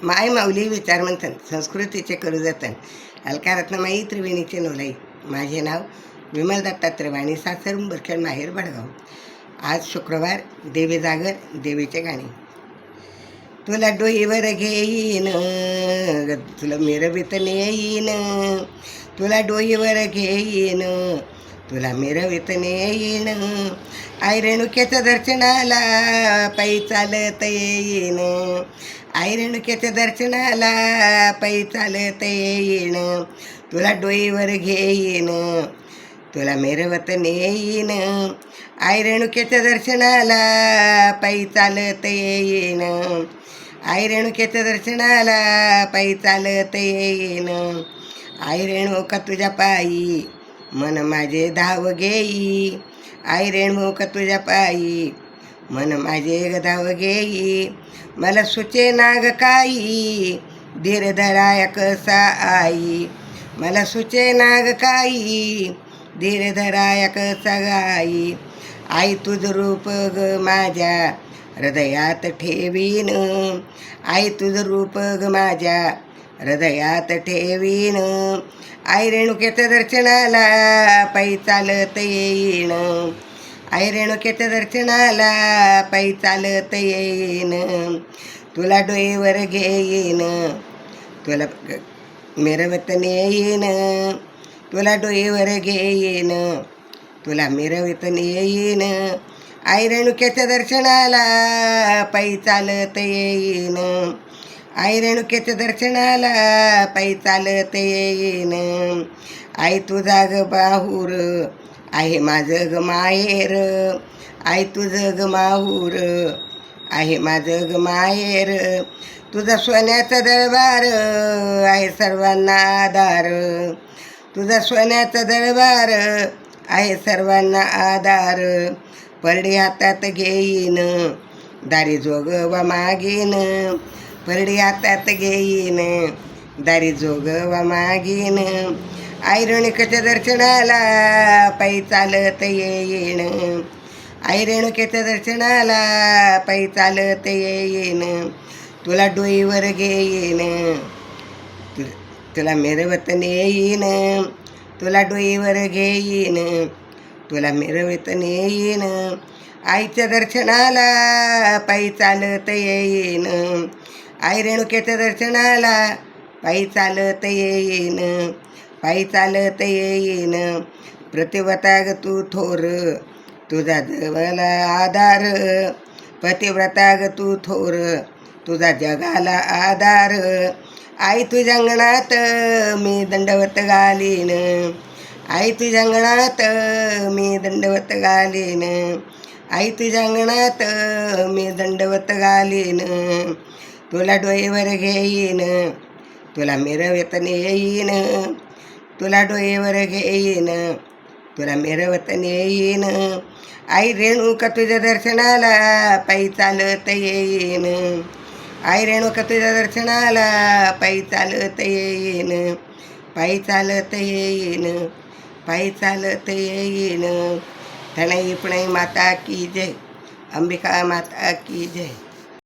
माय माऊली विचारमंथन संस्कृतीचे करू जतन अलकारत्नमाई त्रिवेणीचे नोलाई. माझे नाव विमल दत्तात्रय वाणी, सासर उंबरखेड, माहेर बडगाव. आज शुक्रवार, देवी जागर, देवीचे गाणे. तुला डोईवर घेईन, तुला मिरवित नेईन, तुला डोईवर घेईन, तुला मिरवित नेईन. आई रेणुक्याच्या दर्शनाला पायी चालत येईन, आई रेणुक्याच्या दर्शनाला पायी चालत येईन. तुला डोईवर घेईन, तुला मिरवत नेईन. आई रेणुक्याच्या दर्शनाला पायी चालत येईन, आई रेणुक्याच्या दर्शनाला पायी चालत येईन. आई रेणुका तुझ्या पायी मन माझे धाव घेई, आई रेणुका तुझ्या पायी मन माझे धाव घेई. मला सुचे नाग काही धीर धराया कसा आई, मला सुचे नाग काही धीर धराया कसा गाई. आई तुझं रूप ग माझ्या हृदयात ठेवीन, आई तुझं रूप ग माझ्या हृदयात ठेवीन. आई रेणुक्याच्या दर्शनाला पायी चालत येईन, आई रेणुक्याच्या दर्शनाला पायी चालत येईन. तुला डोईवर घेईन, तुला मिरवत नेईन, तुला डोईवर घेईन, तुला मिरवत नेईन. आई रेणुक्याच्या दर्शनाला पायी चालत येईन, आई रेणुक्याच्या दर्शनाला पायी चालत येईन. आई तुझा ग बाहूर आहे माझं ग माहेर, आई तुझं ग माहूर आहे माझं ग माहेर. तुझा सोन्याचा दरबार आहे सर्वांना आधार, तुझा सोन्याचा दरबार आहे सर्वांना आधार. परडी हातात घेईन, दारी जोगवा मागीन, परडी हातात घेईन, दारी जोगवा मागीन. आई रेणुक्याच्या दर्शनाला पायी चालत येईन, आई रेणुक्याच्या दर्शनाला पायी चालत येईन. तुला डोईवर घेईन, तुला मिरवत नेईन, तुला डोईवर घेईन, तुला मिरवत नेईन. आईच्या दर्शनाला पायी चालत येईन, आई रेणुक्याच्या दर्शनाला पायी चालत येईन, पायी चालत येईन. प्रतिव्रता ग तू थोर, तुझा जगाला आधार, पतिव्रता ग तू थोर, तुझा जगाला आधार. आई तुझ्या अंगणात मी दंडवत घालीन, आई तुझ्या अंगणात मी दंडवत घालीन, आई तुझ्या अंगणात मी दंडवत घालीन. तुला डोईवर घेईन, तुला मिरवत नेईन, तुला डोईवर घेईन, तुला मिरवत नेईन. आई रेणुका तुझ्या दर्शनाला पायी चालत येईन, आई रेणुका तुझ्या दर्शनाला पायी चालत येईन, पायी चालत येईन, पायी चालत येईन. तनई पुणे माता की जय, अंबिका माता की जय.